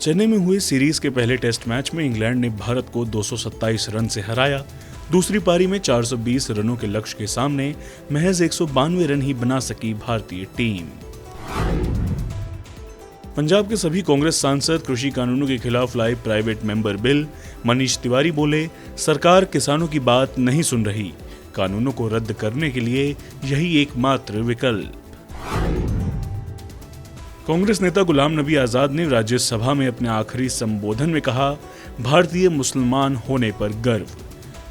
चेन्नई में हुए सीरीज के पहले टेस्ट मैच में इंग्लैंड ने भारत को 227 रन से हराया। दूसरी पारी में 420 रनों के लक्ष्य के सामने महज 192 रन ही बना सकी भारतीय टीम। पंजाब के सभी कांग्रेस सांसद कृषि कानूनों के खिलाफ लाए private member bill. Manish Tiwari बोले, सरकार किसानों की बात नहीं सुन रही, कानूनों को रद्द करने के लिए यही एकमात्र विकल्प। कांग्रेस नेता गुलाम नबी आजाद ने राज्यसभा में अपने आखिरी संबोधन में कहा, भारतीय मुसलमान होने पर गर्व।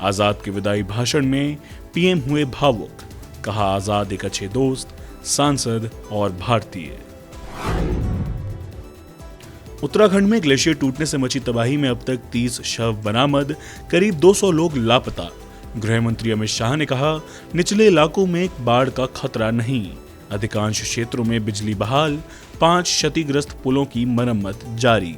आजाद के विदाई भाषण में पीएम हुए भावुक, कहा आजाद एक अच्छे दोस्त, सांसद और भारतीय। उत्तराखंड में ग्लेशियर टूटने से मची तबाही में अब तक 30 शव बरामद, करीब 200 लोग लापता। गृह मंत्री अमित शाह ने कहा, निचले इलाकों में बाढ़ का खतरा नहीं, अधिकांश क्षेत्रों में बिजली बहाल, 5 क्षतिग्रस्त पुलों की मरम्मत जारी।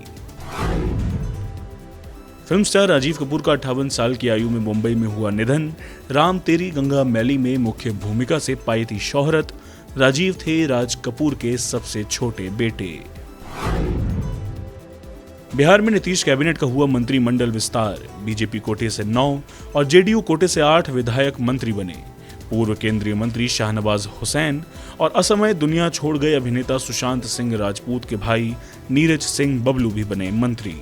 फिल्म स्टार राजीव कपूर का 58 साल की आयु में मुंबई में हुआ निधन। राम तेरी गंगा मैली में मुख्य भूमिका से पाई थी शोहरत। राजीव थे राज कपूर के सबसे छोटे बेटे। बिहार में नीतीश कैबिनेट का हुआ मंत्रिमंडल विस्तार। बीजेपी कोटे से 9 और जेडीयू कोटे से 8 विधायक मंत्री बने। पूर्व केंद्रीय मंत्री शाहनवाज हुसैन और असमय दुनिया छोड़ गए अभिनेता सुशांत सिंह राजपूत के भाई नीरज सिंह बबलू भी बने मंत्री।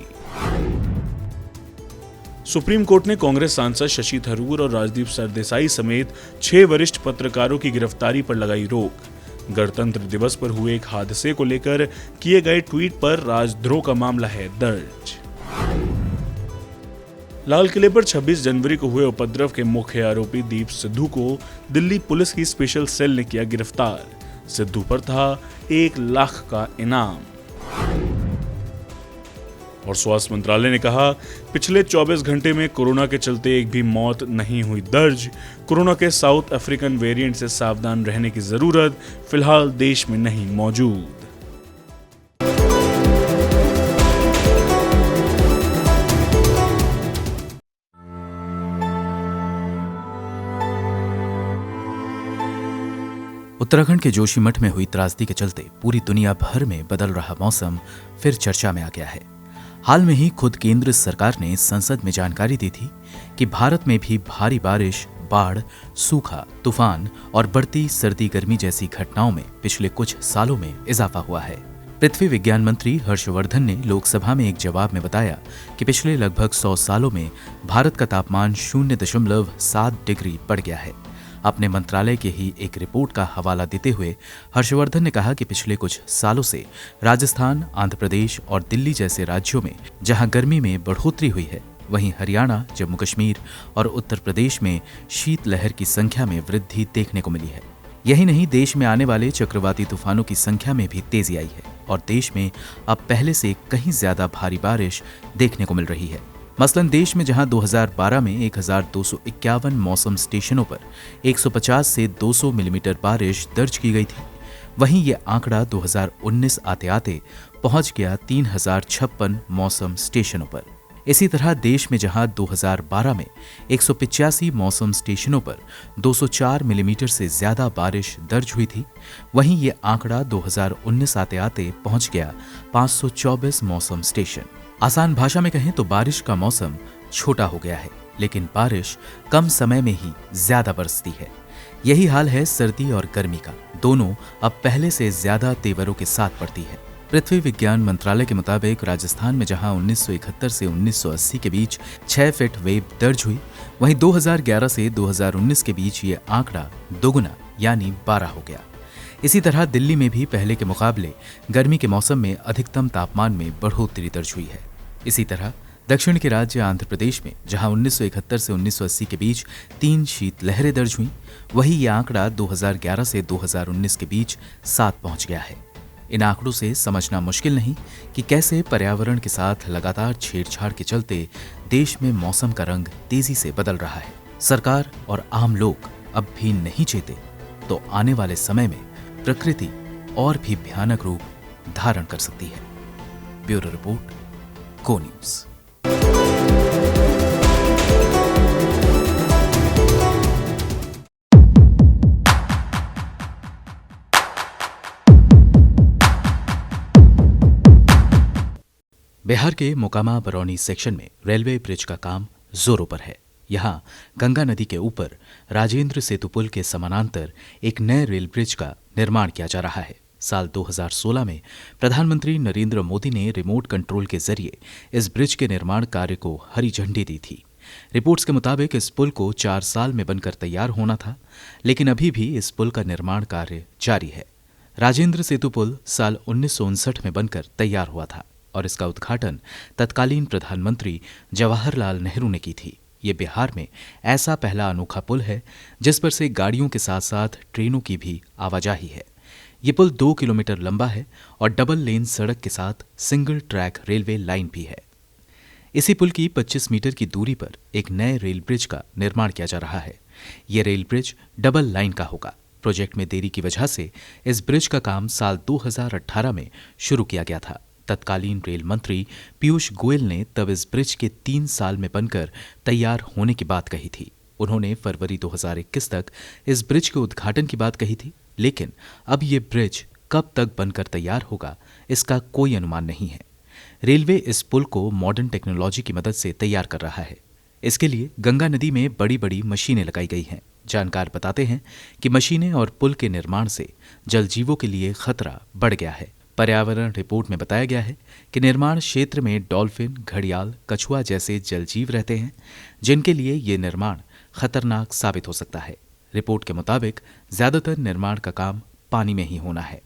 सुप्रीम कोर्ट ने कांग्रेस सांसद शशि थरूर और राजदीप सरदेसाई समेत 6 वरिष्ठ पत्रकारों की गिरफ्तारी पर लगाई रोक। गणतंत्र दिवस पर हुए एक हादसे को लेकर किए गए ट्वीट पर राजद्रोह का मामला है दर्ज। लाल किले पर 26 जनवरी को हुए उपद्रव के मुख्य आरोपी दीप सिद्धू को दिल्ली पुलिस की स्पेशल सेल ने किया गिरफ्तार। सिद्धू पर था 1 लाख का इनाम। और स्वास्थ्य मंत्रालय ने कहा, पिछले 24 घंटे में कोरोना के चलते एक भी मौत नहीं हुई दर्ज। कोरोना के साउथ अफ्रीकन वेरिएंट से सावधान रहने की जरूरत फिलहाल देश में नहीं मौजूद। उत्तराखंड के जोशीमठ में हुई त्रासदी के चलते पूरी दुनिया भर में बदल रहा मौसम फिर चर्चा में आ गया है। हाल में ही खुद केंद्र सरकार ने संसद में जानकारी दी थी कि भारत में भी भारी बारिश, बाढ़, सूखा, तूफान और बढ़ती सर्दी गर्मी जैसी घटनाओं में पिछले कुछ सालों में इजाफा हुआ है। पृथ्वी विज्ञान मंत्री हर्षवर्धन ने लोकसभा में एक जवाब में बताया कि पिछले लगभग 100 सालों में भारत का तापमान 0.7 डिग्री बढ़ गया है। अपने मंत्रालय की ही एक रिपोर्ट का हवाला देते हुए हर्षवर्धन ने कहा कि पिछले कुछ सालों से राजस्थान, आंध्र प्रदेश और दिल्ली जैसे राज्यों में जहां गर्मी में बढ़ोतरी हुई है, वहीं हरियाणा, जम्मू कश्मीर और उत्तर प्रदेश में शीतलहर की संख्या में वृद्धि देखने को मिली है। यही नहीं, देश में आने वाले चक्रवाती तूफानों की संख्या में भी तेजी आई है और देश में अब पहले से कहीं ज्यादा भारी बारिश देखने को मिल रही है। मसलन देश में जहां 2012 में 1251 मौसम स्टेशनों पर 150 से 200 मिलीमीटर बारिश दर्ज की गई थी, वहीं ये आंकड़ा 2019 आते आते पहुंच गया 3056 मौसम स्टेशनों पर। इसी तरह देश में जहां 2012 में 185 मौसम स्टेशनों पर 204 मिलीमीटर से ज्यादा बारिश दर्ज हुई थी, वहीं ये आंकड़ा 2019 आते आते पहुंच गया 524 मौसम स्टेशन। आसान भाषा में कहें तो बारिश का मौसम छोटा हो गया है, लेकिन बारिश कम समय में ही ज्यादा बरसती है। यही हाल है सर्दी और गर्मी का, दोनों अब पहले से ज्यादा तेवरों के साथ पड़ती है। पृथ्वी विज्ञान मंत्रालय के मुताबिक राजस्थान में जहां 1971 से 1980 के बीच 6 फीट वेव दर्ज हुई, वहीं 2011 से 2019 के बीच ये आंकड़ा दोगुना यानी 12 हो गया। इसी तरह दिल्ली में भी पहले के मुकाबले गर्मी के मौसम में अधिकतम तापमान में बढ़ोतरी दर्ज हुई है। इसी तरह दक्षिण के राज्य आंध्र प्रदेश में जहां 1971 से 1980 के बीच 3 शीतलहरें दर्ज हुई, वहीं यह आंकड़ा 2011 से 2019 के बीच 7 पहुंच गया है। इन आंकड़ों से समझना मुश्किल नहीं कि कैसे पर्यावरण के साथ लगातार छेड़छाड़ के चलते देश में मौसम का रंग तेजी से बदल रहा है। सरकार और आम लोग अब भी नहीं चेते तो आने वाले समय में प्रकृति और भी भयानक रूप धारण कर सकती है। ब्यूरो रिपोर्ट, को न्यूज़। बिहार के मोकामा बरौनी सेक्शन में रेलवे ब्रिज का काम जोरों पर है। यहाँ गंगा नदी के ऊपर राजेंद्र सेतु पुल के समानांतर एक नए रेल ब्रिज का निर्माण किया जा रहा है। साल 2016 में प्रधानमंत्री नरेंद्र मोदी ने रिमोट कंट्रोल के जरिए इस ब्रिज के निर्माण कार्य को हरी झंडी दी थी। रिपोर्ट्स के मुताबिक इस पुल को 4 साल में बनकर तैयार होना था, लेकिन अभी भी इस पुल का निर्माण कार्य जारी है। राजेंद्र सेतु पुल साल 1959 में बनकर तैयार हुआ था और इसका उद्घाटन तत्कालीन प्रधानमंत्री जवाहरलाल नेहरू ने की थी। ये बिहार में ऐसा पहला अनोखा पुल है जिस पर से गाड़ियों के साथ साथ ट्रेनों की भी आवाजाही है। ये पुल 2 किलोमीटर लंबा है और डबल लेन सड़क के साथ सिंगल ट्रैक रेलवे लाइन भी है। इसी पुल की 25 मीटर की दूरी पर एक नए रेल ब्रिज का निर्माण किया जा रहा है। ये रेल ब्रिज डबल लाइन का होगा। प्रोजेक्ट में देरी की वजह से इस ब्रिज का काम साल 2018 में शुरू किया गया था। तत्कालीन रेल मंत्री पीयूष गोयल ने तब इस ब्रिज के 3 साल में बनकर तैयार होने की बात कही थी। उन्होंने फरवरी 2021 तक इस ब्रिज के उद्घाटन की बात कही थी, लेकिन अब ये ब्रिज कब तक बनकर तैयार होगा इसका कोई अनुमान नहीं है। रेलवे इस पुल को मॉडर्न टेक्नोलॉजी की मदद से तैयार कर रहा है। इसके लिए गंगा नदी में बड़ी बड़ी मशीनें लगाई गई हैं। जानकार बताते हैं कि मशीनें और पुल के निर्माण से जलजीवों के लिए खतरा बढ़ गया है। पर्यावरण रिपोर्ट में बताया गया है कि निर्माण क्षेत्र में डॉल्फिन, घड़ियाल, कछुआ जैसे जलजीव रहते हैं, जिनके लिए ये निर्माण खतरनाक साबित हो सकता है। रिपोर्ट के मुताबिक ज्यादातर निर्माण का काम पानी में ही होना है।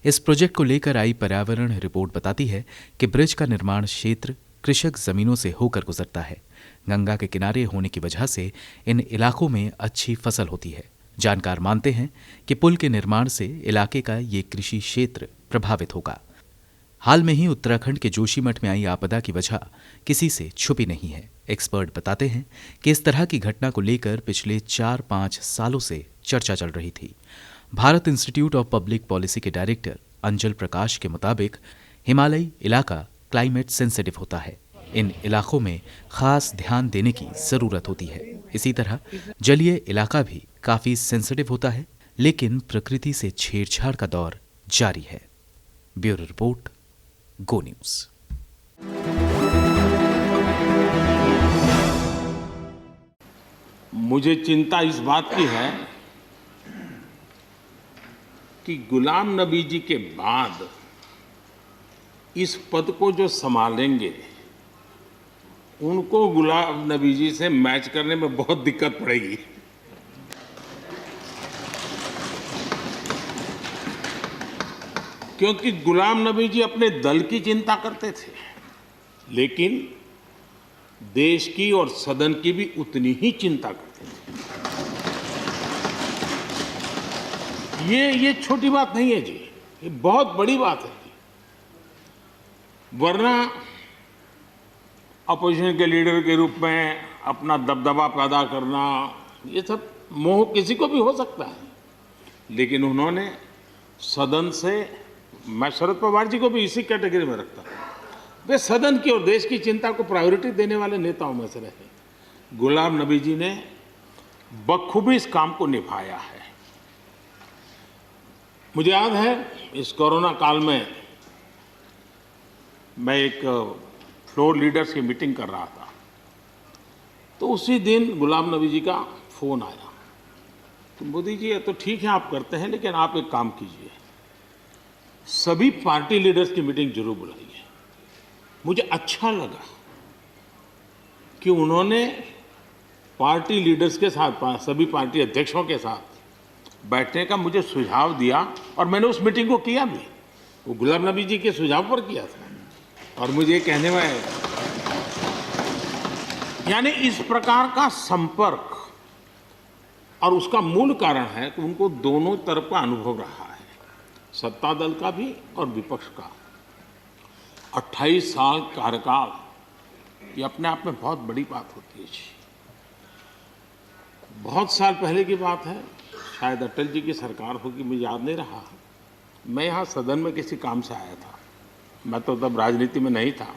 इस प्रोजेक्ट को लेकर आई पर्यावरण रिपोर्ट बताती है कि ब्रिज का निर्माण क्षेत्र कृषक जमीनों से होकर गुजरता है। गंगा के किनारे होने की वजह से इन इलाकों में अच्छी फसल होती है। जानकार मानते हैं कि पुल के निर्माण से इलाके का ये कृषि क्षेत्र प्रभावित होगा। हाल में ही उत्तराखंड के जोशीमठ में आई आपदा की वजह किसी से छुपी नहीं है। एक्सपर्ट बताते हैं कि इस तरह की घटना को लेकर पिछले 4-5 सालों से चर्चा चल रही थी। Bharat institute of public policy के डायरेक्टर अंजल प्रकाश के मुताबिक हिमालयी इलाका क्लाइमेट सेंसिटिव होता है। इन इलाकों में खास ध्यान देने की जरूरत होती है। इसी तरह जलीय इलाका भी काफी सेंसिटिव होता है, लेकिन प्रकृति से छेड़छाड़ का दौर जारी है। ब्यूरो रिपोर्ट, गो न्यूज। मुझे चिंता इस बात की है कि गुलाम नबी जी के बाद इस पद को जो संभालेंगे उनको गुलाम नबी जी से मैच करने में बहुत दिक्कत पड़ेगी। क्योंकि गुलाम नबी जी अपने दल की चिंता करते थे, लेकिन देश की और सदन की भी उतनी ही चिंता करते थे। ये छोटी बात नहीं है जी, ये बहुत बड़ी बात है जी। वरना अपोजिशन के लीडर के रूप में अपना दबदबा पैदा करना, ये सब मोह किसी को भी हो सकता है, लेकिन उन्होंने सदन से, मैं शरद पवार जी को भी इसी कैटेगरी में रखता हूं, वे सदन की और देश की चिंता को प्रायोरिटी देने वाले नेताओं में से रहे। गुलाम नबी जी ने बखूबी इस काम को निभाया है। मुझे याद है इस कोरोना काल में मैं एक फ्लोर लीडर्स की मीटिंग कर रहा था, तो उसी दिन गुलाम नबी जी का फोन आया। तो मोदी जी, तो ठीक है आप करते हैं, लेकिन आप एक काम कीजिए, सभी पार्टी लीडर्स की मीटिंग जरूर बुलाइए। मुझे अच्छा लगा कि उन्होंने पार्टी लीडर्स के साथ, सभी पार्टी अध्यक्षों के साथ बैठने का मुझे सुझाव दिया, और मैंने उस मीटिंग को किया भी। वो गुलाम नबी जी के सुझाव पर किया था। और मुझे कहने में, यानी इस प्रकार का संपर्क, और उसका मूल कारण है कि उनको दोनों तरफ का अनुभव रहा है, सत्ता दल का भी और विपक्ष का। 28 साल कार्यकाल, ये अपने आप में बहुत बड़ी बात होती है जी। बहुत साल पहले की बात है, शायद अटल जी की सरकार होगी, मुझे याद नहीं रहा। मैं यहाँ सदन में किसी काम से आया था, मैं तो तब राजनीति में नहीं था,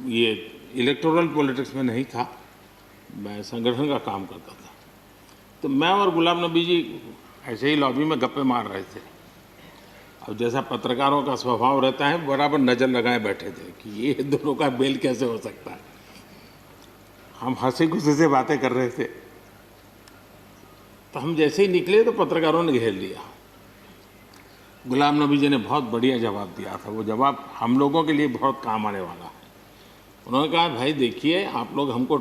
ये इलेक्टोरल पॉलिटिक्स में नहीं था, मैं संगठन का काम करता था। तो मैं और गुलाम नबी जी ऐसे ही लॉबी में गप्पे मार रहे थे, अब जैसा पत्रकारों का स्वभाव रहता है, बराबर नज़र लगाए बैठे थे कि ये दोनों का मेल कैसे हो सकता है। हम हंसी खुशी से बातें कर रहे थे, तो हम जैसे ही निकले तो पत्रकारों ने घेर लिया। गुलाम नबी जी ने बहुत बढ़िया जवाब दिया था। वो जवाब हम लोगों के लिए बहुत काम आने वाला है। उन्होंने कहा, भाई देखिए, आप लोग हमको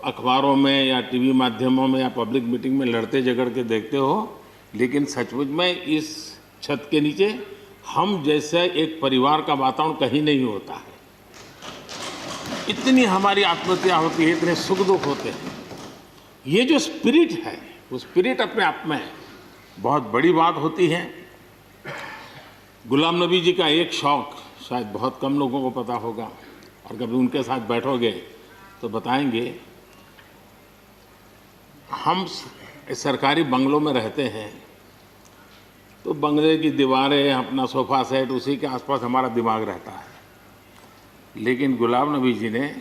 अखबारों में या टीवी माध्यमों में या पब्लिक मीटिंग में लड़ते झगड़ के देखते हो, लेकिन सचमुच में इस छत के नीचे हम जैसे एक परिवार का वातावरण कहीं नहीं होता है। इतनी हमारी आत्महत्या होती है, इतने सुख दुख होते हैं। ये जो स्पिरिट है, वो स्पिरिट अपने आप में बहुत बड़ी बात होती है। गुलाम नबी जी का एक शौक शायद बहुत कम लोगों को पता होगा, और कभी उनके साथ बैठोगे तो बताएंगे। हम सरकारी बंगलों में रहते हैं, तो बंगले की दीवारें, अपना सोफा सेट, उसी के आसपास हमारा दिमाग रहता है। लेकिन गुलाम नबी जी ने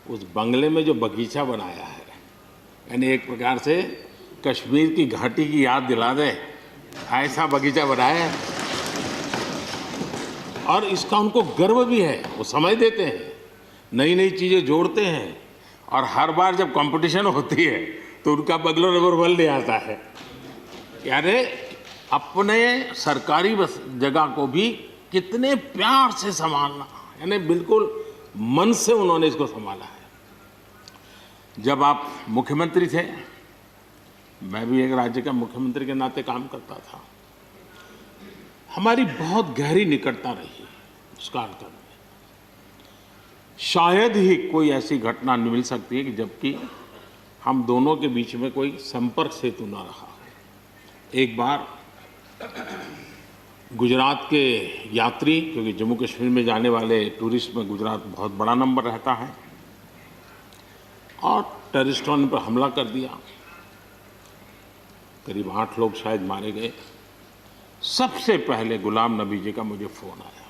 उस बंगले में जो बगीचा बनाया है, यानी एक प्रकार से कश्मीर की घाटी की याद दिला दे, ऐसा बगीचा बनाया है। और इसका उनको गर्व भी है। वो समय देते हैं, नई नई चीज़ें जोड़ते हैं, और हर बार जब कंपटीशन होती है तो उनका बंगला नंबर 1 ले आता है। यानी अपने सरकारी जगह को भी कितने प्यार से संभालना, यानी बिल्कुल मन से उन्होंने इसको संभाला है। जब आप मुख्यमंत्री थे, मैं भी एक राज्य का मुख्यमंत्री के नाते काम करता था, हमारी बहुत गहरी निकटता रही उस कालखंड में। शायद ही कोई ऐसी घटना मिल सकती है कि जबकि हम दोनों के बीच में कोई संपर्क सेतु न रहा हो। एक बार गुजरात के यात्री, क्योंकि जम्मू कश्मीर में जाने वाले टूरिस्ट में गुजरात बहुत बड़ा नंबर रहता है, और टेररिस्टों ने पर हमला कर दिया। करीब 8 लोग शायद मारे गए। सबसे पहले गुलाम नबी जी का मुझे फ़ोन आया।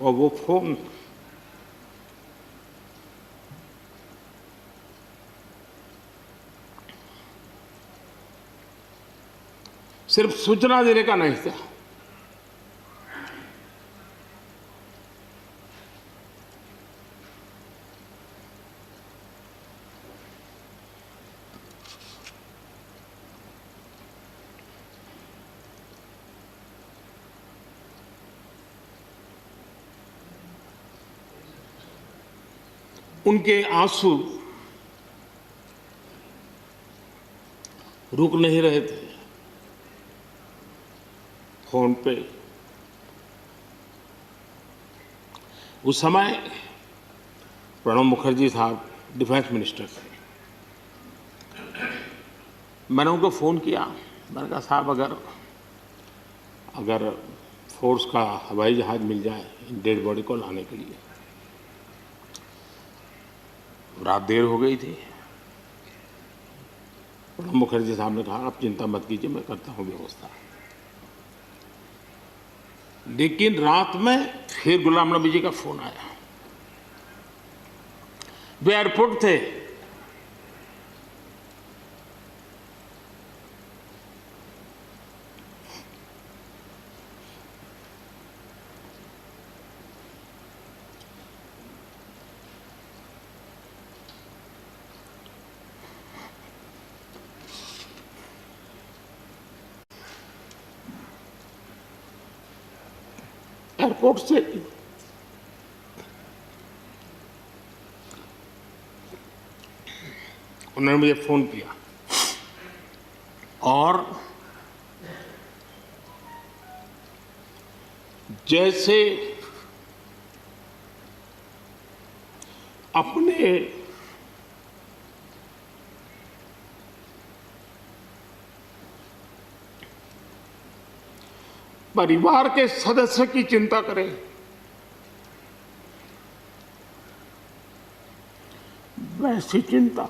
और वो फ़ोन सिर्फ सूचना देने का नहीं था, उनके आंसू रुक नहीं रहे थे। फोन पे उस समय प्रणब मुखर्जी साहब डिफेंस मिनिस्टर थे। मैंने उनको फ़ोन किया। मैंने कहा, साहब अगर फोर्स का हवाई जहाज़ मिल जाए डेड बॉडी को लाने के लिए। रात देर हो गई थी। प्रणब मुखर्जी साहब ने कहा, आप चिंता मत कीजिए, मैं करता हूँ व्यवस्था। लेकिन रात में फिर गुलाम नबी जी का फ़ोन आया। वे एयरपोर्ट थे। एयरपोर्ट से उन्होंने मुझे फ़ोन किया और जैसे अपने परिवार के सदस्य की चिंता करें, वैसी चिंता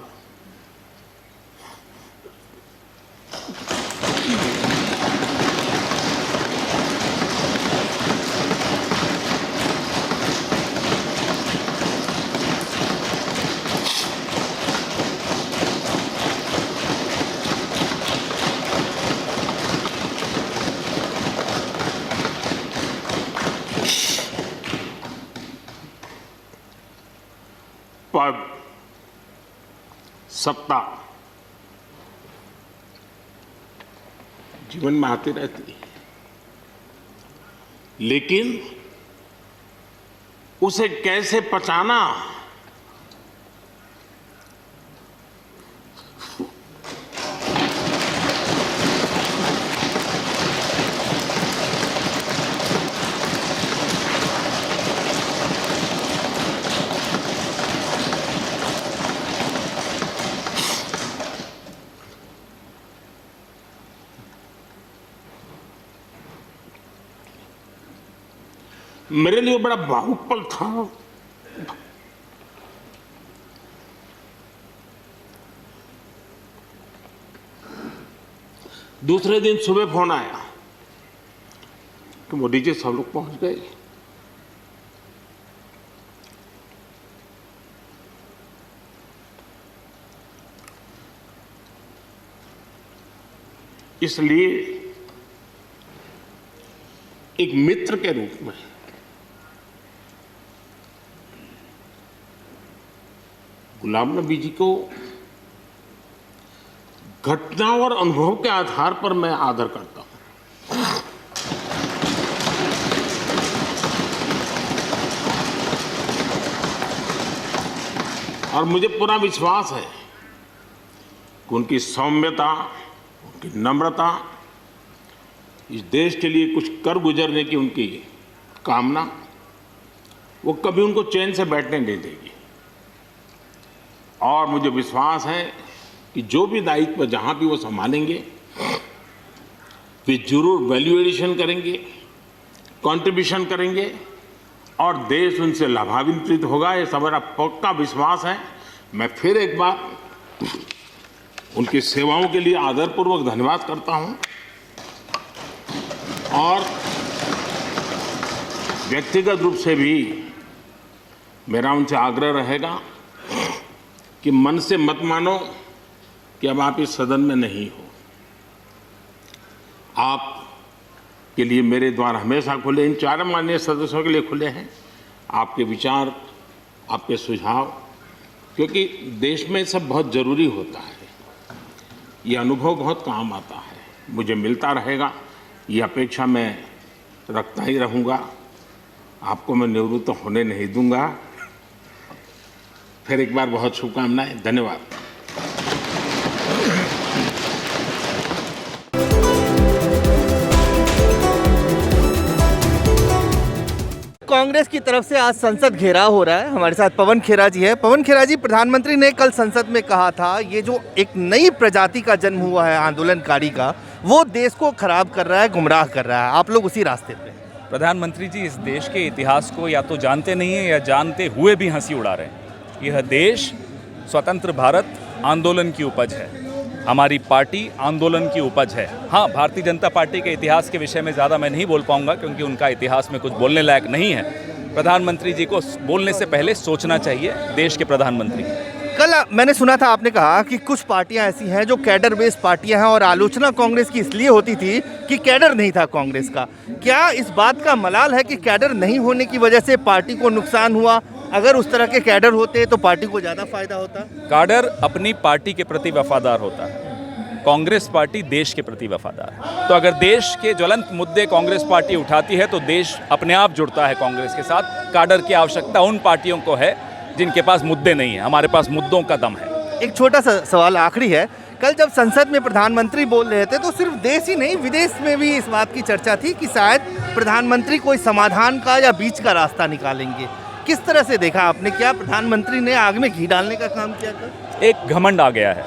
पद, सत्ता जीवन में आती रहती है, लेकिन उसे कैसे पचाना, मेरे लिए बड़ा भावुक पल था। दूसरे दिन सुबह फोन आया कि मोदी जी सब लोग पहुंच गए। इसलिए एक मित्र के रूप में गुलाम नबी जी को घटना और अनुभव के आधार पर मैं आदर करता हूं। और मुझे पूरा विश्वास है कि उनकी सौम्यता, उनकी नम्रता, इस देश के लिए कुछ कर गुजरने की उनकी कामना, वो कभी उनको चैन से बैठने नहीं देगी। और मुझे विश्वास है कि जो भी दायित्व जहां भी वो संभालेंगे, वे जरूर वैल्यू एडिशन करेंगे, कंट्रीब्यूशन करेंगे और देश उनसे लाभान्वित होगा। ये सब मेरा पक्का विश्वास है। मैं फिर एक बार उनकी सेवाओं के लिए आदरपूर्वक धन्यवाद करता हूं और व्यक्तिगत रूप से भी मेरा उनसे आग्रह रहेगा कि मन से मत मानो कि अब आप इस सदन में नहीं हो। आप के लिए मेरे द्वार हमेशा खुले, इन चारों माननीय सदस्यों के लिए खुले हैं। आपके विचार, आपके सुझाव, क्योंकि देश में सब बहुत ज़रूरी होता है। ये अनुभव बहुत काम आता है, मुझे मिलता रहेगा, ये अपेक्षा मैं रखता ही रहूँगा। आपको मैं निवृत्त होने नहीं दूंगा। फिर एक बार बहुत शुभकामनाएं, धन्यवाद। कांग्रेस की तरफ से आज संसद घेराव हो रहा है। हमारे साथ पवन खेरा जी है। पवन खेरा जी, प्रधानमंत्री ने कल संसद में कहा था ये जो एक नई प्रजाति का जन्म हुआ है आंदोलनकारी का, वो देश को खराब कर रहा है, गुमराह कर रहा है। आप लोग उसी रास्ते पे। प्रधानमंत्री जी इस देश के इतिहास को या तो जानते नहीं हैं या जानते हुए भी हंसी उड़ा रहे हैं। यह देश स्वतंत्र भारत आंदोलन की उपज है। हमारी पार्टी आंदोलन की उपज है। हाँ, भारतीय जनता पार्टी के इतिहास के विषय में ज़्यादा मैं नहीं बोल पाऊंगा क्योंकि उनका इतिहास में कुछ बोलने लायक नहीं है। प्रधानमंत्री जी को बोलने से पहले सोचना चाहिए, देश के प्रधानमंत्री। कल मैंने सुना था आपने कहा कि कुछ पार्टियां ऐसी हैं जो कैडर बेस्ड पार्टियां हैं और आलोचना कांग्रेस की इसलिए होती थी कि कैडर नहीं था कांग्रेस का। क्या इस बात का मलाल है कि कैडर नहीं होने की वजह से पार्टी को नुकसान हुआ? अगर उस तरह के कैडर होते तो पार्टी को ज़्यादा फायदा होता। कैडर अपनी पार्टी के प्रति वफादार होता है, कांग्रेस पार्टी देश के प्रति वफादार है। तो अगर देश के ज्वलंत मुद्दे कांग्रेस पार्टी उठाती है तो देश अपने आप जुड़ता है कांग्रेस के साथ। कैडर की आवश्यकता उन पार्टियों को है जिनके पास मुद्दे नहीं है। हमारे पास मुद्दों का दम है। एक छोटा सा सवाल आखिरी है, कल जब संसद में प्रधानमंत्री बोल रहे थे तो सिर्फ देश ही नहीं विदेश में भी इस बात की चर्चा थी कि शायद प्रधानमंत्री कोई समाधान का या बीच का रास्ता निकालेंगे। किस तरह से देखा आपने? क्या प्रधानमंत्री ने आग में घी डालने का काम किया था? एक घमंड आ गया है,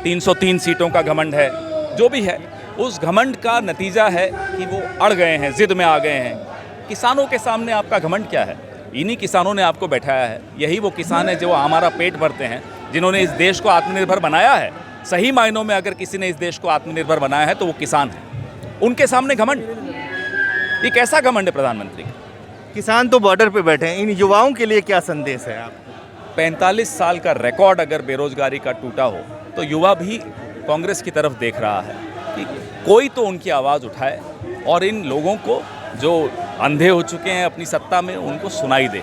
303 सीटों का घमंड है। जो भी है उस घमंड का नतीजा है कि वो अड़ गए हैं, जिद में आ गए हैं। किसानों के सामने आपका घमंड क्या है? इन्हीं किसानों ने आपको बैठाया है। यही वो किसान है जो हमारा पेट भरते हैं, जिन्होंने इस देश को आत्मनिर्भर बनाया है। सही मायनों में अगर किसी ने इस देश को आत्मनिर्भर बनाया है तो वो किसान है। उनके सामने घमंड, ये कैसा घमंड है प्रधानमंत्री का? किसान तो बॉर्डर पे बैठे हैं। इन युवाओं के लिए क्या संदेश है आपको? 45 साल का रिकॉर्ड अगर बेरोजगारी का टूटा हो तो युवा भी कांग्रेस की तरफ देख रहा है कि कोई तो उनकी आवाज़ उठाए और इन लोगों को जो अंधे हो चुके हैं अपनी सत्ता में, उनको सुनाई दे।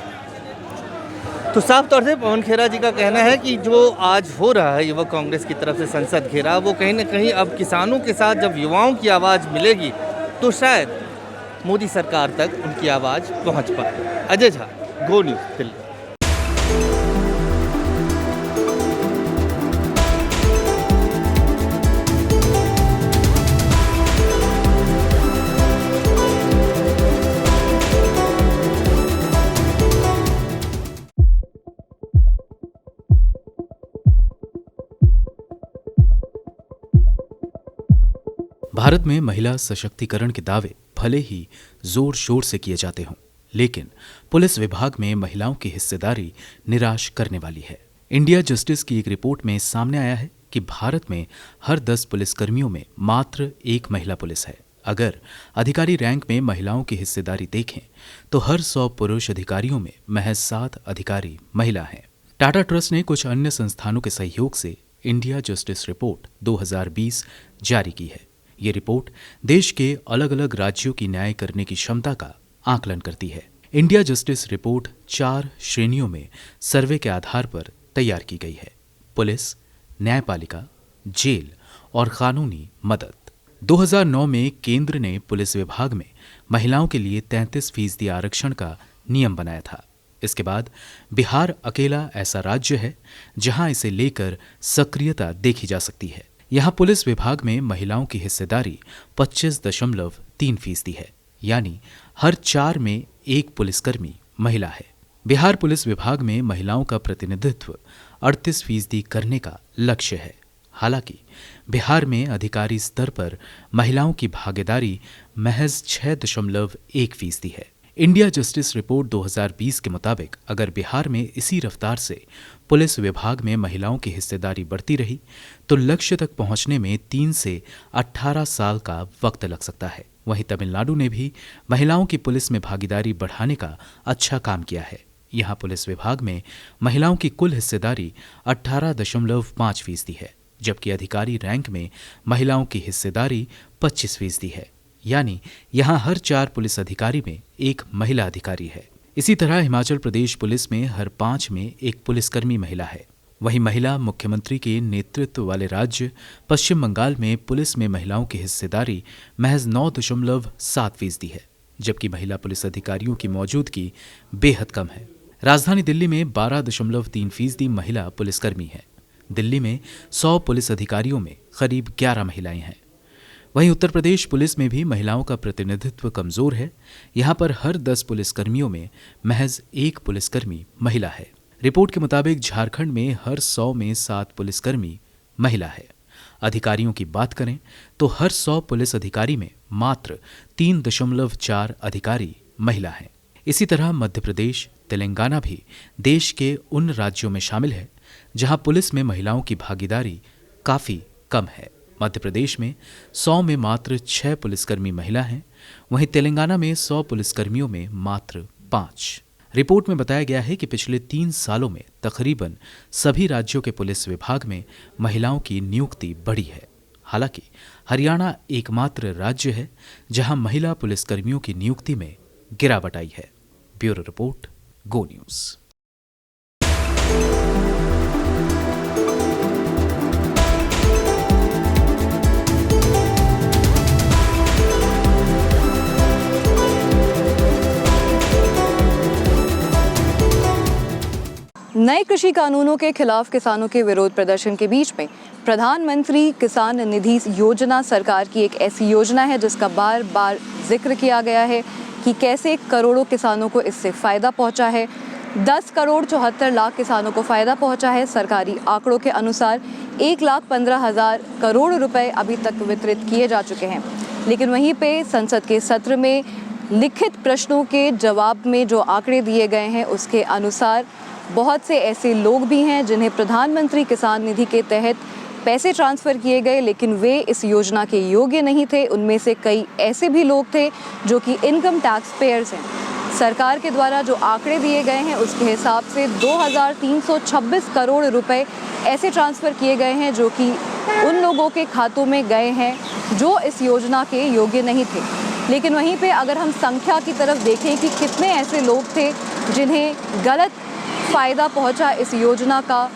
तो साफ तौर से पवन खेरा जी का कहना है कि जो आज हो रहा है युवक कांग्रेस की तरफ से संसद घेरा, वो कहीं ना कहीं अब किसानों के साथ जब युवाओं की आवाज़ मिलेगी तो शायद मोदी सरकार तक उनकी आवाज़ पहुंच पाए। अजय झा, गो न्यूज़, दिल्ली। भारत में महिला सशक्तिकरण के दावे भले ही जोर शोर से किए जाते हों, लेकिन पुलिस विभाग में महिलाओं की हिस्सेदारी निराश करने वाली है। इंडिया जस्टिस की एक रिपोर्ट में सामने आया है कि भारत में हर 10 पुलिसकर्मियों में मात्र 1 महिला पुलिस है। अगर अधिकारी रैंक में महिलाओं की हिस्सेदारी देखें तो हर 100 पुरुष अधिकारियों में महज 7 अधिकारी महिला हैं। टाटा ट्रस्ट ने कुछ अन्य संस्थानों के सहयोग से इंडिया जस्टिस रिपोर्ट 2020 जारी की है। ये रिपोर्ट देश के अलग अलग राज्यों की न्याय करने की क्षमता का आकलन करती है। इंडिया जस्टिस रिपोर्ट 4 श्रेणियों में सर्वे के आधार पर तैयार की गई है: पुलिस, न्यायपालिका, जेल और कानूनी मदद। 2009 में केंद्र ने पुलिस विभाग में महिलाओं के लिए 33% आरक्षण का नियम बनाया था। इसके बाद बिहार अकेला ऐसा राज्य है जहां इसे लेकर सक्रियता देखी जा सकती है। यहां पुलिस विभाग में महिलाओं की हिस्सेदारी 25.3% है, यानी हर 4 में 1 पुलिसकर्मी महिला है। बिहार पुलिस विभाग में महिलाओं का प्रतिनिधित्व 38% करने का लक्ष्य है। हालांकि बिहार में अधिकारी स्तर पर महिलाओं की भागीदारी महज 6.1% है। इंडिया जस्टिस रिपोर्ट 2020 के मुताबिक अगर बिहार में इसी रफ्तार से पुलिस विभाग में महिलाओं की हिस्सेदारी बढ़ती रही तो लक्ष्य तक पहुंचने में 3 से 18 साल का वक्त लग सकता है। वहीं तमिलनाडु ने भी महिलाओं की पुलिस में भागीदारी बढ़ाने का अच्छा काम किया है। यहां पुलिस विभाग में महिलाओं की कुल हिस्सेदारी 18.5% है, जबकि अधिकारी रैंक में महिलाओं की हिस्सेदारी 25% है, यानी यहां हर 4 पुलिस अधिकारी में 1 महिला अधिकारी है। इसी तरह हिमाचल प्रदेश पुलिस में हर 5 में 1 पुलिसकर्मी महिला है। वहीं महिला मुख्यमंत्री के नेतृत्व वाले राज्य पश्चिम बंगाल में पुलिस में महिलाओं की हिस्सेदारी महज 9.7% है, जबकि महिला पुलिस अधिकारियों की मौजूदगी बेहद कम है। राजधानी दिल्ली में 12.3% महिला पुलिसकर्मी है। दिल्ली में 100 पुलिस अधिकारियों में करीब 11 महिलाएं हैं। वहीं उत्तर प्रदेश पुलिस में भी महिलाओं का प्रतिनिधित्व कमजोर है। यहां पर हर 10 पुलिसकर्मियों में महज 1 पुलिसकर्मी महिला है। रिपोर्ट के मुताबिक झारखंड में हर 100 में 7 पुलिसकर्मी महिला है। अधिकारियों की बात करें तो हर 100 पुलिस अधिकारी में मात्र 3.4 अधिकारी महिला हैं। इसी तरह मध्य प्रदेश, तेलंगाना भी देश के उन राज्यों में शामिल है जहां पुलिस में महिलाओं की भागीदारी काफी कम है। मध्य प्रदेश में 100 में मात्र 6 पुलिसकर्मी महिला हैं, वहीं तेलंगाना में 100 पुलिसकर्मियों में मात्र 5। रिपोर्ट में बताया गया है कि पिछले 3 सालों में तकरीबन सभी राज्यों के पुलिस विभाग में महिलाओं की नियुक्ति बढ़ी है। हालांकि हरियाणा एकमात्र राज्य है जहां महिला पुलिसकर्मियों की नियुक्ति में गिरावट आई है। ब्यूरो रिपोर्ट, गो न्यूज़। नए कृषि कानूनों के खिलाफ किसानों के विरोध प्रदर्शन के बीच में प्रधानमंत्री किसान निधि योजना सरकार की एक ऐसी योजना है जिसका बार बार जिक्र किया गया है कि कैसे करोड़ों किसानों को इससे फ़ायदा पहुंचा है। 10,74,00,000 किसानों को फ़ायदा पहुंचा है। सरकारी आंकड़ों के अनुसार 1,15,000 करोड़ रुपए अभी तक वितरित किए जा चुके हैं। लेकिन वहीं पे संसद के सत्र में लिखित प्रश्नों के जवाब में जो आंकड़े दिए गए हैं उसके अनुसार बहुत से ऐसे लोग भी हैं जिन्हें प्रधानमंत्री किसान निधि के तहत पैसे ट्रांसफ़र किए गए लेकिन वे इस योजना के योग्य नहीं थे। उनमें से कई ऐसे भी लोग थे जो कि इनकम टैक्स पेयर्स हैं। सरकार के द्वारा जो आंकड़े दिए गए हैं उसके हिसाब से 2,326 करोड़ रुपए ऐसे ट्रांसफ़र किए गए हैं जो कि उन लोगों के खातों में गए हैं जो इस योजना के योग्य नहीं थे। लेकिन वहीं पे अगर हम संख्या की तरफ देखें कि कितने ऐसे लोग थे जिन्हें गलत फ़ायदा पहुंचा इस योजना का,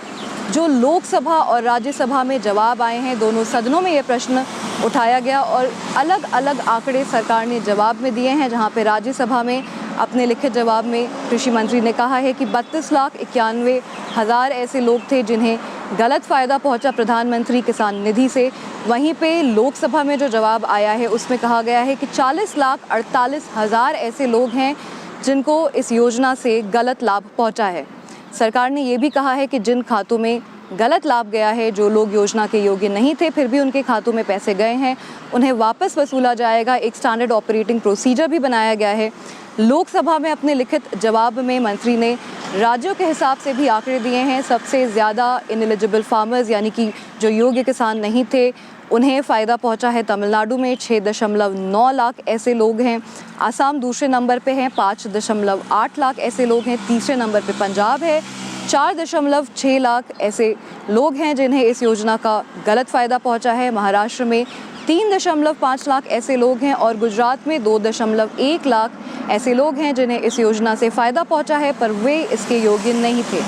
जो लोकसभा और राज्यसभा में जवाब आए हैं, दोनों सदनों में ये प्रश्न उठाया गया और अलग अलग आंकड़े सरकार ने जवाब में दिए हैं। जहां पे राज्यसभा में अपने लिखित जवाब में कृषि मंत्री ने कहा है कि 32,91,000 ऐसे लोग थे जिन्हें गलत फ़ायदा पहुंचा प्रधानमंत्री किसान निधि से। वहीं पे लोकसभा में जो जवाब आया है उसमें कहा गया है कि 40,48,000 ऐसे लोग हैं जिनको इस योजना से गलत लाभ पहुंचा है। सरकार ने ये भी कहा है कि जिन खातों में गलत लाभ गया है, जो लोग योजना के योग्य नहीं थे फिर भी उनके खातों में पैसे गए हैं, उन्हें वापस वसूला जाएगा। एक स्टैंडर्ड ऑपरेटिंग प्रोसीजर भी बनाया गया है। लोकसभा में अपने लिखित जवाब में मंत्री ने राज्यों के हिसाब से भी आंकड़े दिए हैं। सबसे ज़्यादा इनएलिजिबल फार्मर्स यानी कि जो योग्य किसान नहीं थे उन्हें फ़ायदा पहुंचा है तमिलनाडु में 6.9 लाख ऐसे लोग हैं। आसाम दूसरे नंबर पे हैं, 5.8 लाख ऐसे लोग हैं। तीसरे नंबर पे पंजाब है, 4.6 लाख ऐसे लोग हैं जिन्हें इस योजना का गलत फ़ायदा पहुंचा है। महाराष्ट्र में 3.5 लाख ऐसे लोग हैं और गुजरात में 2.1 लाख ऐसे लोग हैं जिन्हें इस योजना से फ़ायदा पहुंचा है पर वे इसके योग्य नहीं थे।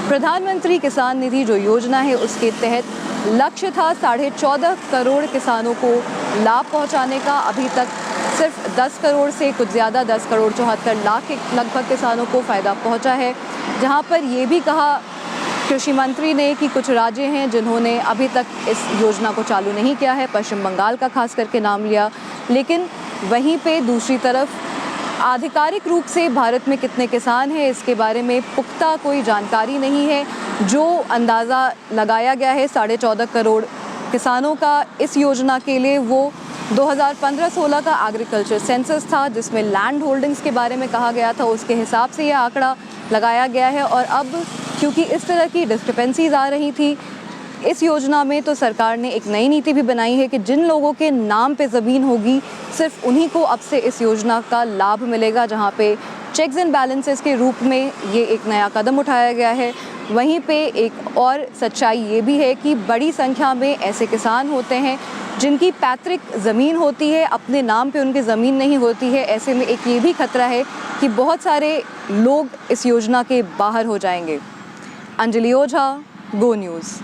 प्रधानमंत्री किसान निधि जो योजना है उसके तहत लक्ष्य था 14.5 करोड़ किसानों को लाभ पहुंचाने का। अभी तक सिर्फ 10 करोड़ से कुछ ज़्यादा 10 करोड़ 74 लाख के लगभग किसानों को फ़ायदा पहुंचा है। जहां पर ये भी कहा कृषि मंत्री ने कि कुछ राज्य हैं जिन्होंने अभी तक इस योजना को चालू नहीं किया है। पश्चिम बंगाल का खास करके नाम लिया, लेकिन वहीं पे दूसरी तरफ आधिकारिक रूप से भारत में कितने किसान हैं इसके बारे में पुख्ता कोई जानकारी नहीं है। जो अंदाज़ा लगाया गया है 14.5 करोड़ किसानों का इस योजना के लिए, वो 2015-16 का एग्रीकल्चर सेंसस था जिसमें लैंड होल्डिंग्स के बारे में कहा गया था, उसके हिसाब से यह आंकड़ा लगाया गया है। और अब क्योंकि इस तरह की डिस्क्रिपेंसीज आ रही थी इस योजना में, तो सरकार ने एक नई नीति भी बनाई है कि जिन लोगों के नाम पे ज़मीन होगी सिर्फ उन्हीं को अब से इस योजना का लाभ मिलेगा, जहां पे चेक्स एंड बैलेंसेस के रूप में ये एक नया कदम उठाया गया है। वहीं पे एक और सच्चाई ये भी है कि बड़ी संख्या में ऐसे किसान होते हैं जिनकी पैतृक ज़मीन होती है, अपने नाम पे उनकी ज़मीन नहीं होती है। ऐसे में एक ये भी खतरा है कि बहुत सारे लोग इस योजना के बाहर हो जाएंगे। अंजलि ओझा, गो न्यूज़।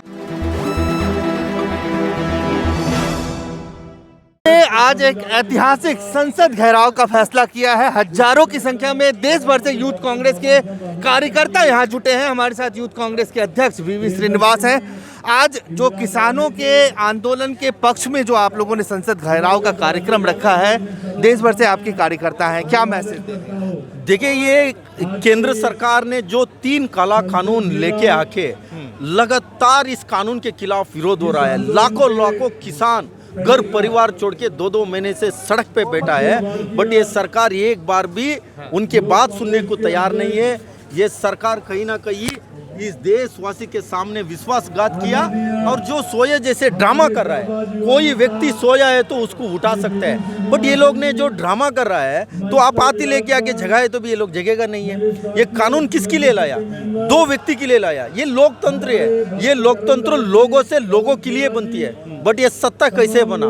आज एक ऐतिहासिक संसद घेराव का फैसला किया है। हजारों की संख्या में देश भर से यूथ कांग्रेस के कार्यकर्ता यहाँ जुटे हैं। हमारे साथ यूथ कांग्रेस के अध्यक्ष वीवी श्रीनिवास हैं। आज जो किसानों के आंदोलन के पक्ष में जो आप लोगों ने संसद घेराव का कार्यक्रम रखा है, देश भर से आपके कार्यकर्ता हैं, क्या मैसेज दें? देखिए, ये केंद्र सरकार ने जो 3 काला कानून लेके आके लगातार इस कानून के खिलाफ विरोध हो रहा है। लाखों किसान घर परिवार छोड़ के 2-2 महीने से सड़क पे बैठा है, बट ये सरकार एक बार भी उनके बात सुनने को तैयार नहीं है। ये सरकार कहीं ना कहीं इस देशवासी के सामने विश्वासघात किया और जो सोए जैसे ड्रामा कर रहा है। कोई व्यक्ति सोया है तो उसको उठा सकता है, बट ये लोग ने जो ड्रामा कर रहा है तो आप हाथी लेके आके जगाए तो भी ये लोग जगेगा नहीं है। ये कानून किसके लिए लाया? 2 व्यक्ति के लिए लाया। ये लोकतंत्र है, ये लोकतंत्र लोगों से लोगों के लिए बनती है, बट ये सत्ता कैसे बना,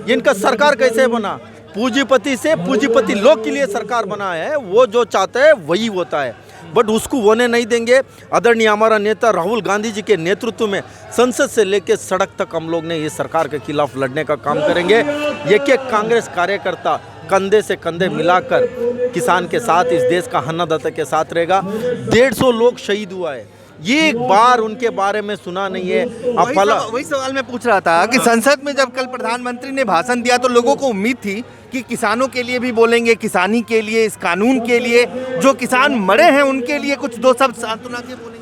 इनका सरकार कैसे बना? पूंजीपति से पूंजीपति लोग के लिए सरकार बना है। वो जो चाहता है वही होता है, बट उसको होने नहीं देंगे। आदरणीय हमारा नेता राहुल गांधी जी के नेतृत्व में संसद से लेकर सड़क तक हम लोग ने ये सरकार के खिलाफ लड़ने का काम करेंगे। एक कांग्रेस कार्यकर्ता कंधे से कंधे मिलाकर किसान के साथ, इस देश का अन्नदाता के साथ रहेगा। 150 लोग शहीद हुआ है, ये एक बार उनके बारे में सुना नहीं है। वही सवाल मैं पूछ रहा था कि संसद में जब कल प्रधानमंत्री ने भाषण दिया तो लोगों को उम्मीद थी कि किसानों के लिए भी बोलेंगे, किसानी के लिए, इस कानून के लिए, जो किसान मरे हैं उनके लिए कुछ 2 शब्द सांत्वना के बोलेंगे।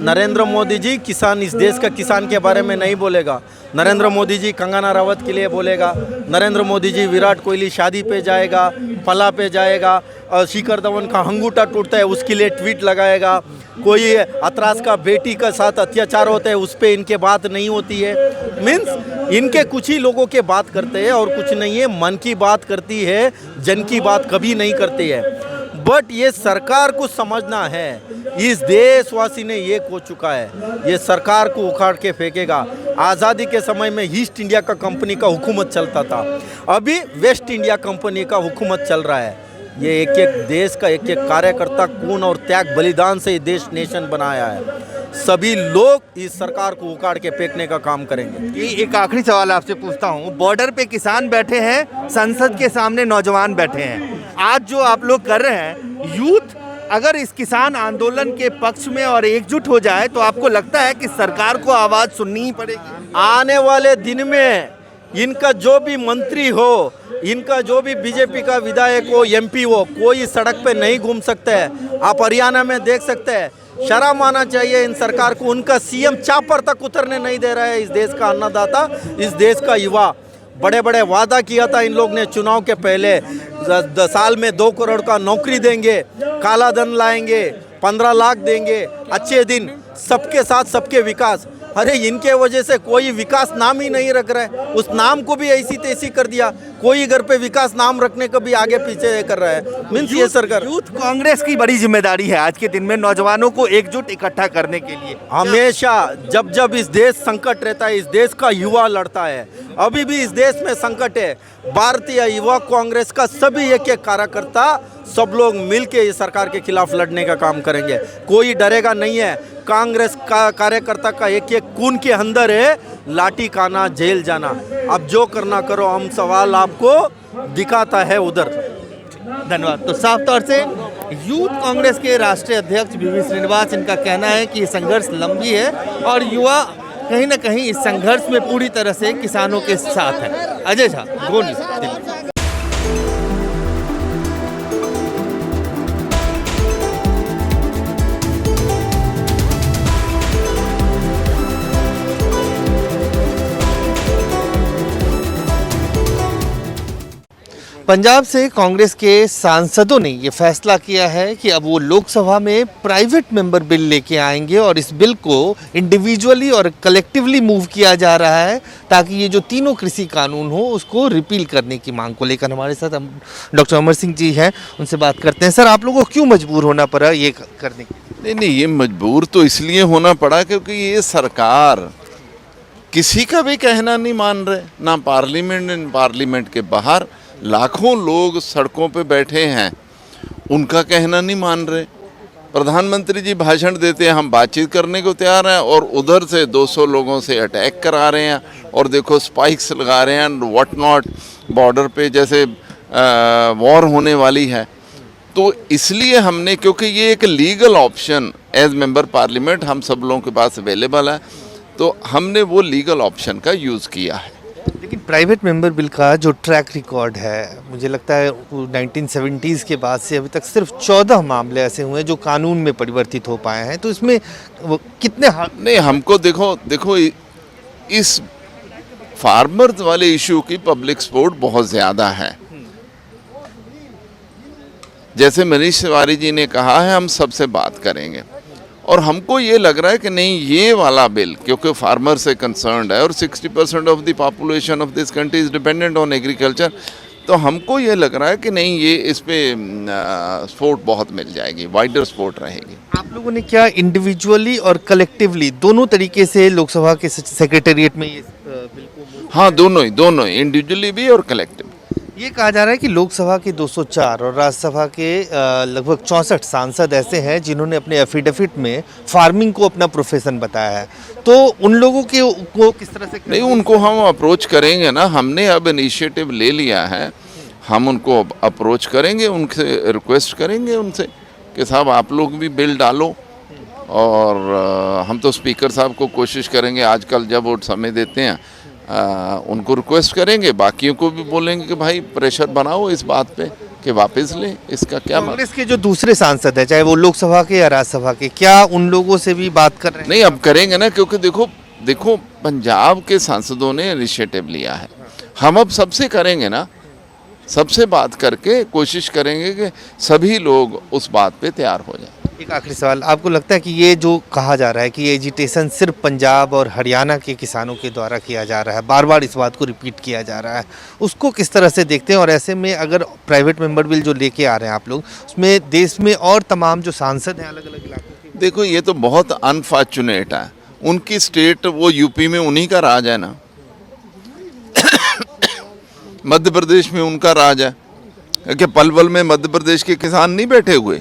नरेंद्र मोदी जी किसान, इस देश का किसान के बारे में नहीं बोलेगा। नरेंद्र मोदी जी कंगना रावत के लिए बोलेगा। नरेंद्र मोदी जी विराट कोहली शादी पे जाएगा, फला पे जाएगा, और शिखर धवन का अंगूठा टूटता है उसके लिए ट्वीट लगाएगा। कोई अतरास का बेटी के साथ अत्याचार होता है उस पर इनके बात नहीं होती है। मीन्स इनके कुछ ही लोगों के बात करते हैं और कुछ नहीं है। मन की बात करती है, जन की बात कभी नहीं करती है। बट ये सरकार को समझना है, इस देशवासी ने एक हो चुका है, ये सरकार को उखाड़ के फेंकेगा। आज़ादी के समय में ईस्ट इंडिया का कंपनी का हुकूमत चलता था, अभी वेस्ट इंडिया कंपनी का हुकूमत चल रहा है। ये एक एक देश का एक एक कार्यकर्ता खून और त्याग बलिदान से ये देश नेशन बनाया है। सभी लोग इस सरकार को उखाड़ के फेंकने का काम करेंगे। ये एक आखिरी सवाल आपसे पूछता हूँ, बॉर्डर पे किसान बैठे हैं, संसद के सामने नौजवान बैठे हैं, आज जो आप लोग कर रहे हैं, यूथ अगर इस किसान आंदोलन के पक्ष में और एकजुट हो जाए तो आपको लगता है कि सरकार को आवाज़ सुननी ही पड़ेगी? आने वाले दिन में इनका जो भी मंत्री हो, इनका जो भी बीजेपी का विधायक हो, एमपी हो, कोई सड़क पे नहीं घूम सकता है। आप हरियाणा में देख सकते हैं। शर्म आना चाहिए इन सरकार को। उनका सीएम चापर तक उतरने नहीं दे रहा है। इस देश का अन्नदाता, इस देश का युवा, बड़े बड़े वादा किया था इन लोग ने चुनाव के पहले, 10 साल में 2 करोड़ का नौकरी देंगे, काला धन लाएंगे, 15 लाख देंगे, अच्छे दिन, सबके साथ सबके विकास। अरे इनके वजह से कोई विकास नाम ही नहीं रख रहा है। उस नाम को भी ऐसी तैसी कर दिया। कोई घर पे विकास नाम रखने को भी आगे पीछे कर रहा है। मीन्स ये सरकार, यूथ कांग्रेस की बड़ी जिम्मेदारी है आज के दिन में नौजवानों को एकजुट इकट्ठा करने के लिए। हमेशा जब जब इस देश संकट रहता है, इस देश का युवा लड़ता है। अभी भी इस देश में संकट है। भारतीय युवा कांग्रेस का सभी एक एक कार्यकर्ता, सब लोग मिलके इस सरकार के खिलाफ लड़ने का काम करेंगे। कोई डरेगा नहीं है। कांग्रेस का कार्यकर्ता का एक एक खून के अंदर है लाठी खाना, जेल जाना। अब जो करना करो, हम सवाल आपको दिखाता है उधर। धन्यवाद। तो साफ तौर से यूथ कांग्रेस के राष्ट्रीय अध्यक्ष वीवी श्रीनिवास, इनका कहना है कि ये संघर्ष लंबी है और युवा कहीं ना कहीं इस संघर्ष में पूरी तरह से किसानों के साथ है। अजय झा, गो न्यूज़, दिल्ली। पंजाब से कांग्रेस के सांसदों ने ये फैसला किया है कि अब वो लोकसभा में प्राइवेट मेंबर बिल लेके आएंगे और इस बिल को इंडिविजुअली और कलेक्टिवली मूव किया जा रहा है ताकि ये जो तीनों कृषि कानून हो उसको रिपील करने की मांग को लेकर हमारे साथ हम डॉक्टर अमर सिंह जी हैं, उनसे बात करते हैं। सर, आप लोगों को क्यों मजबूर होना पड़ा ये करने के? नहीं, ये मजबूर तो इसलिए होना पड़ा क्योंकि ये सरकार किसी का भी कहना नहीं मान रहे, ना पार्लियामेंट के बाहर लाखों लोग सड़कों पे बैठे हैं, उनका कहना नहीं मान रहे। प्रधानमंत्री जी भाषण देते हैं, हम बातचीत करने को तैयार हैं, और उधर से 200 लोगों से अटैक करा रहे हैं और देखो स्पाइक्स लगा रहे हैं, व्हाट नॉट, बॉर्डर पे जैसे वॉर होने वाली है। तो इसलिए हमने, क्योंकि ये एक legal option as member parliament हम सब लोगों के पास अवेलेबल है, तो हमने वो लीगल ऑप्शन का यूज़ किया है। लेकिन प्राइवेट मेंबर बिल का जो ट्रैक रिकॉर्ड है, मुझे लगता है 1970s के बाद से अभी तक सिर्फ 14 मामले ऐसे हुए हैं जो कानून में परिवर्तित हो पाए हैं। तो इसमें वो कितने नहीं, हमको देखो इस फार्मर्स वाले इशू की पब्लिक सपोर्ट बहुत ज़्यादा है। जैसे मनीष तिवारी जी ने कहा है, हम सबसे बात करेंगे, और हमको ये लग रहा है कि नहीं, ये वाला बिल क्योंकि फार्मर से कंसर्न्ड है और 60% of the population of this country is dependent on agriculture, तो हमको ये लग रहा है कि नहीं, ये इस पे सपोर्ट बहुत मिल जाएगी, वाइडर सपोर्ट रहेगी। आप लोगों ने क्या इंडिविजुअली और कलेक्टिवली दोनों तरीके से लोकसभा के सेक्रेटेरिएट में ये बिल को? हाँ, दोनों ही, इंडिविजुअली भी और कलेक्टिव। ये कहा जा रहा है कि लोकसभा के 204 और राज्यसभा के लगभग 64 सांसद ऐसे हैं जिन्होंने अपने एफिडेविट में फार्मिंग को अपना प्रोफेशन बताया है, तो उन लोगों के को किस तरह से? नहीं, उनको हम अप्रोच करेंगे ना, हमने अब इनिशिएटिव ले लिया है, हम उनको अप्रोच करेंगे, उनसे रिक्वेस्ट करेंगे उनसे कि साहब आप लोग भी बिल डालो, और हम तो स्पीकर साहब को कोशिश करेंगे, आजकल जब वो समय देते हैं उनको रिक्वेस्ट करेंगे, बाकियों को भी बोलेंगे कि भाई प्रेशर बनाओ इस बात पे कि वापस लें। इसका क्या कांग्रेस के जो दूसरे सांसद हैं, चाहे वो लोकसभा के या राज्यसभा के, क्या उन लोगों से भी बात कर रहे हैं? नहीं, अब करेंगे ना, क्योंकि देखो पंजाब के सांसदों ने इनिशिएटिव लिया है, हम अब सबसे करेंगे ना, सबसे बात करके कोशिश करेंगे कि सभी लोग उस बात पे तैयार हो जाए। एक आखिरी सवाल, आपको लगता है कि ये जो कहा जा रहा है कि ये एजिटेशन सिर्फ पंजाब और हरियाणा के किसानों के द्वारा किया जा रहा है, बार बार इस बात को रिपीट किया जा रहा है, उसको किस तरह से देखते हैं? और ऐसे में अगर प्राइवेट मेंबर बिल जो लेके आ रहे हैं आप लोग, उसमें देश में और तमाम जो सांसद हैं अलग अलग इलाकों के, देखो ये तो बहुत अनफॉर्चुनेट है, उनकी स्टेट, वो यूपी में उन्हीं का राज है ना, मध्य प्रदेश में उनका राज है, क्या पलवल में मध्य प्रदेश के किसान नहीं बैठे हुए?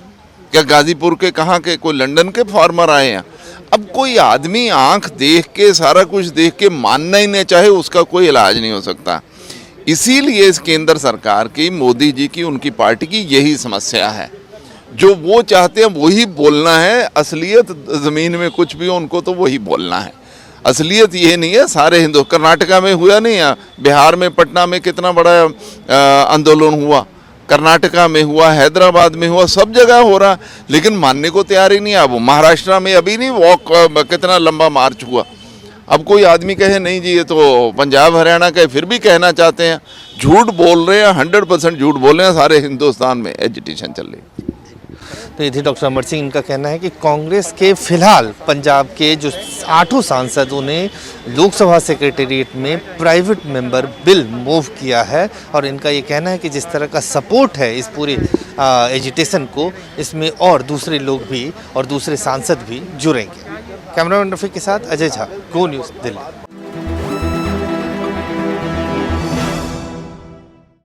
क्या गाजीपुर के कहाँ के, कोई लंदन के फार्मर आए हैं? अब कोई आदमी आंख देख के सारा कुछ देख के मानना ही नहीं चाहे, उसका कोई इलाज नहीं हो सकता। इसीलिए इस केंद्र सरकार की, मोदी जी की, उनकी पार्टी की यही समस्या है। जो वो चाहते हैं वही बोलना है। असलियत ज़मीन में कुछ भी हो, उनको तो वही बोलना है। असलियत ये नहीं है। सारे हिंदू, कर्नाटका में हुआ नहीं है, बिहार में पटना में कितना बड़ा आंदोलन हुआ, कर्नाटका में हुआ, हैदराबाद में हुआ, सब जगह हो रहा, लेकिन मानने को तैयार ही नहीं है। अब महाराष्ट्र में अभी नहीं वॉक, कितना लंबा मार्च हुआ। अब कोई आदमी कहे नहीं जी ये तो पंजाब हरियाणा का, फिर भी कहना चाहते हैं। झूठ बोल रहे हैं, 100% झूठ बोल रहे हैं। सारे हिंदुस्तान में एजिटेशन चल रही है। तो ये थे डॉक्टर अमर सिंह। इनका कहना है कि कांग्रेस के फिलहाल पंजाब के जो 8 सांसदों ने लोकसभा सेक्रेटेरिएट में प्राइवेट मेंबर बिल मूव किया है, और इनका ये कहना है कि जिस तरह का सपोर्ट है इस पूरे एजिटेशन को, इसमें और दूसरे लोग भी और दूसरे सांसद भी जुड़ेंगे। कैमरामैन रफीक के साथ अजय झा, गो न्यूज़, दिल्ली।